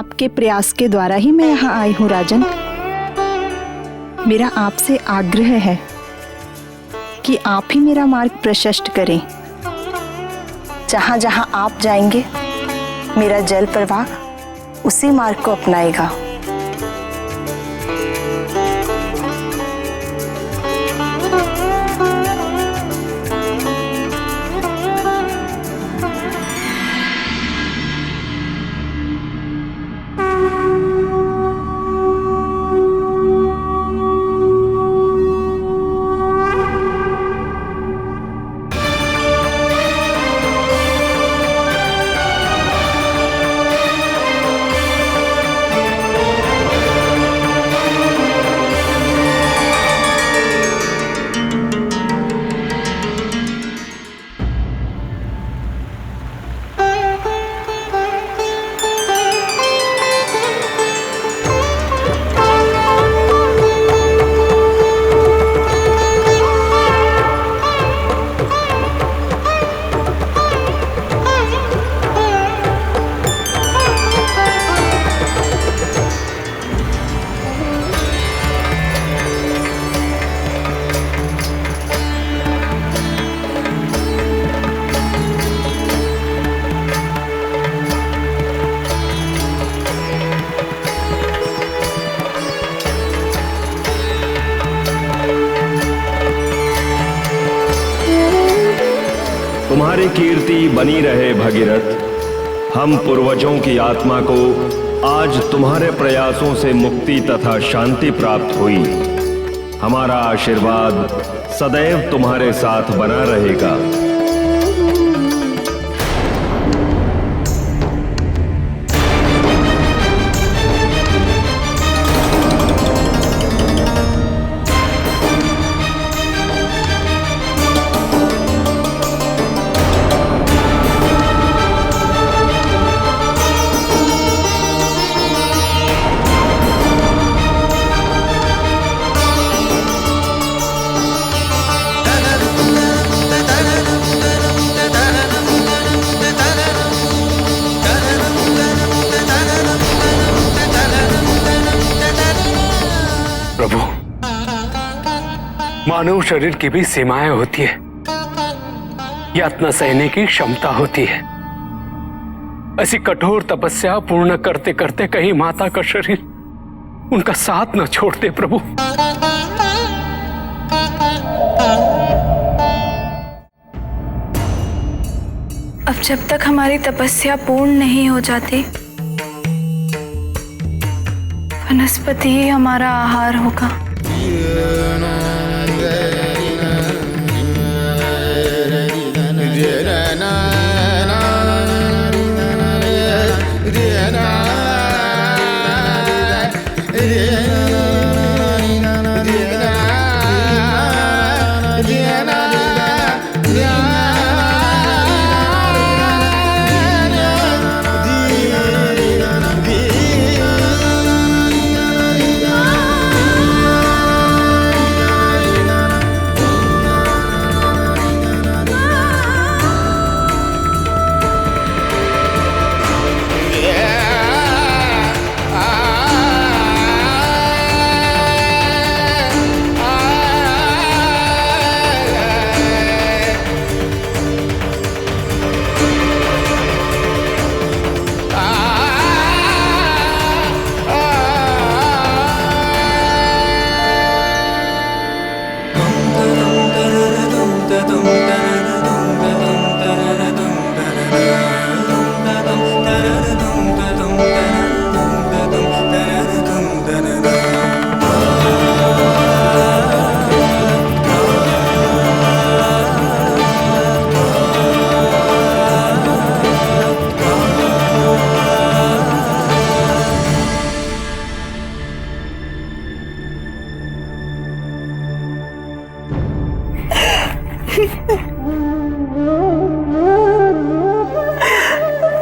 आपके प्रयास के द्वारा ही मैं यहाँ आई हूँ राजन। मेरा आपसे आग्रह है कि आप ही मेरा मार्ग प्रशस्त करें। जहाँ जहाँ आप जाएंगे मेरा जल प्रवाह उसी मार्ग को अपनाएगा। तुम्हारी कीर्ति बनी रहे भगीरथ। हम पूर्वजों की आत्मा को आज तुम्हारे प्रयासों से मुक्ति तथा शांति प्राप्त हुई। हमारा आशीर्वाद सदैव तुम्हारे साथ बना रहेगा। प्रभु, मानव शरीर की भी सीमाएं होती है, यातना सहने की क्षमता होती है। ऐसी कठोर तपस्या पूर्ण करते करते कहीं माता का शरीर उनका साथ न छोड़ दे प्रभु। अब जब तक हमारी तपस्या पूर्ण नहीं हो जाती, वनस्पति ही हमारा आहार होगा।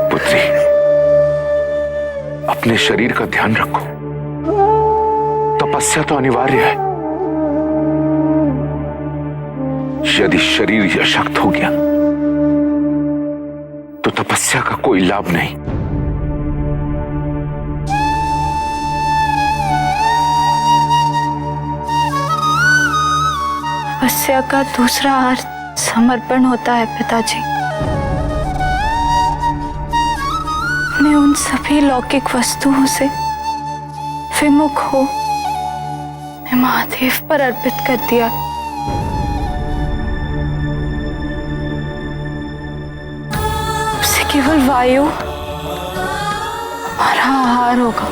पुत्री, अपने शरीर का ध्यान रखो। तपस्या तो अनिवार्य है। यदि शरीर अशक्त हो गया तो तपस्या का कोई लाभ नहीं। तपस्या का दूसरा अर्थ समर्पण होता है पिताजी। मैं उन सभी लौकिक वस्तुओं से विमुख हो मैं महादेव पर अर्पित कर दिया। उससे केवल वायु हमारा आहार होगा।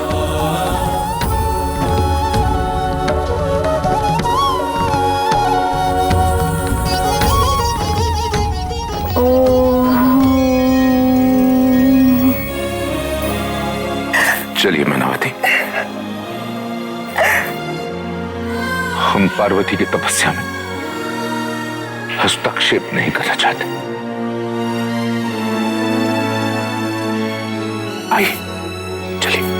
चलिए मैनावती, हम पार्वती की तपस्या में हस्तक्षेप नहीं करना चाहते। आइए चलिए।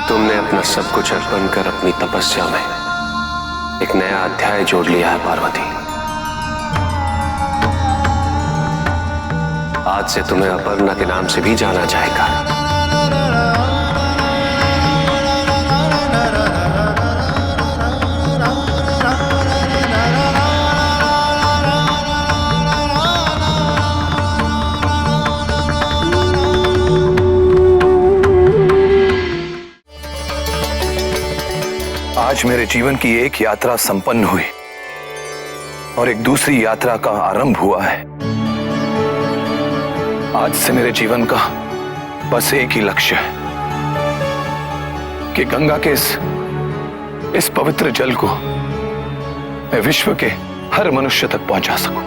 तुमने अपना सब कुछ अर्पण कर अपनी तपस्या में एक नया अध्याय जोड़ लिया है पार्वती। आज से तुम्हें अपर्णा के नाम से भी जाना जाएगा। आज मेरे जीवन की एक यात्रा संपन्न हुई और एक दूसरी यात्रा का आरंभ हुआ है। आज से मेरे जीवन का बस एक ही लक्ष्य है कि गंगा के इस पवित्र जल को मैं विश्व के हर मनुष्य तक पहुंचा सकूं।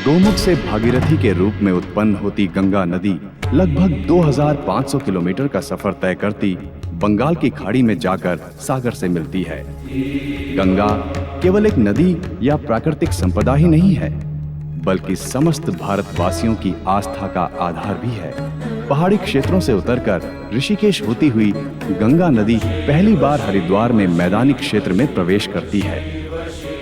गोमुख से भागीरथी के रूप में उत्पन्न होती गंगा नदी लगभग 2500 किलोमीटर का सफर तय करती बंगाल की खाड़ी में जाकर सागर से मिलती है। गंगा केवल एक नदी या प्राकृतिक संपदा ही नहीं है, बल्कि समस्त भारतवासियों की आस्था का आधार भी है। पहाड़ी क्षेत्रों से उतरकर ऋषिकेश होती हुई गंगा नदी पहली बार हरिद्वार में मैदानी क्षेत्र में प्रवेश करती है।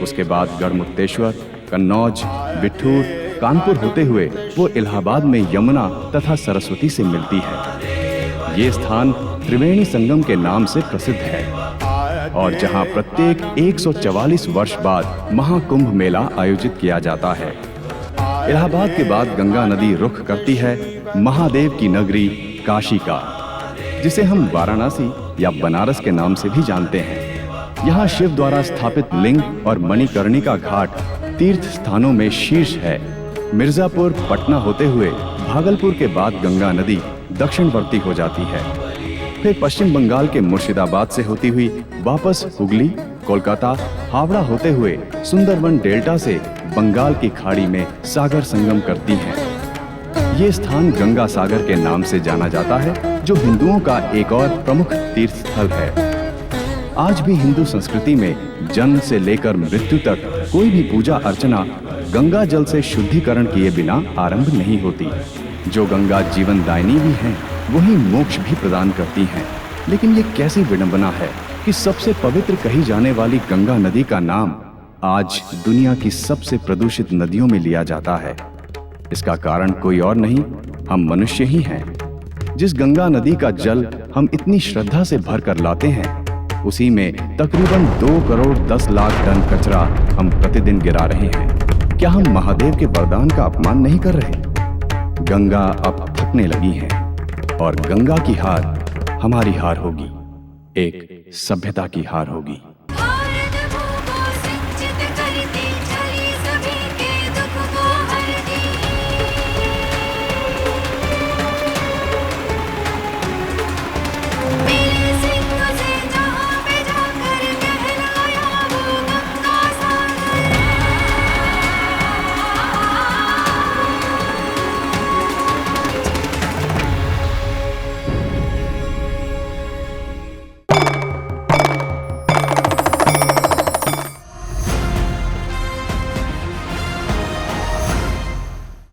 उसके बाद गढ़मुक्तेश्वर, कन्नौज, बिठूर, कानपुर होते हुए वो इलाहाबाद में यमुना तथा सरस्वती से मिलती है। ये स्थान त्रिवेणी संगम के नाम से प्रसिद्ध है और जहां प्रत्येक 144 वर्ष बाद महाकुंभ मेला आयोजित किया जाता है। इलाहाबाद के बाद गंगा नदी रुख करती है महादेव की नगरी काशी का, जिसे हम वाराणसी या बनारस के नाम से भी जानते हैं। यहाँ शिव द्वारा स्थापित लिंग और मणिकर्णिका घाट तीर्थ स्थानों में शीर्ष है। मिर्जापुर, पटना होते हुए भागलपुर के बाद गंगा नदी दक्षिणवर्ती हो जाती है। फिर पश्चिम बंगाल के मुर्शिदाबाद से होती हुई वापस हुगली, कोलकाता, हावड़ा होते हुए सुंदरवन डेल्टा से बंगाल की खाड़ी में सागर संगम करती है। ये स्थान गंगा सागर के नाम से जाना जाता है, जो हिंदुओं का एक और प्रमुख तीर्थ स्थल है। आज भी हिंदू संस्कृति में जन्म से लेकर मृत्यु तक कोई भी पूजा अर्चना गंगा जल से शुद्धिकरण किए बिना आरंभ नहीं होती। जो गंगा जीवन दायिनी भी हैं, वही मोक्ष भी प्रदान करती हैं। लेकिन ये कैसी विडंबना है कि सबसे पवित्र कही जाने वाली गंगा नदी का नाम आज दुनिया की सबसे प्रदूषित नदियों में लिया जाता है। इसका कारण कोई और नहीं, हम मनुष्य ही हैं। जिस गंगा नदी का जल हम इतनी श्रद्धा से भर कर लाते हैं, उसी में तकरीबन 2 करोड़ 10 लाख टन कचरा हम प्रतिदिन गिरा रहे हैं। क्या हम महादेव के वरदान का अपमान नहीं कर रहे? गंगा अब थकने लगी है और गंगा की हार हमारी हार होगी, एक सभ्यता की हार होगी।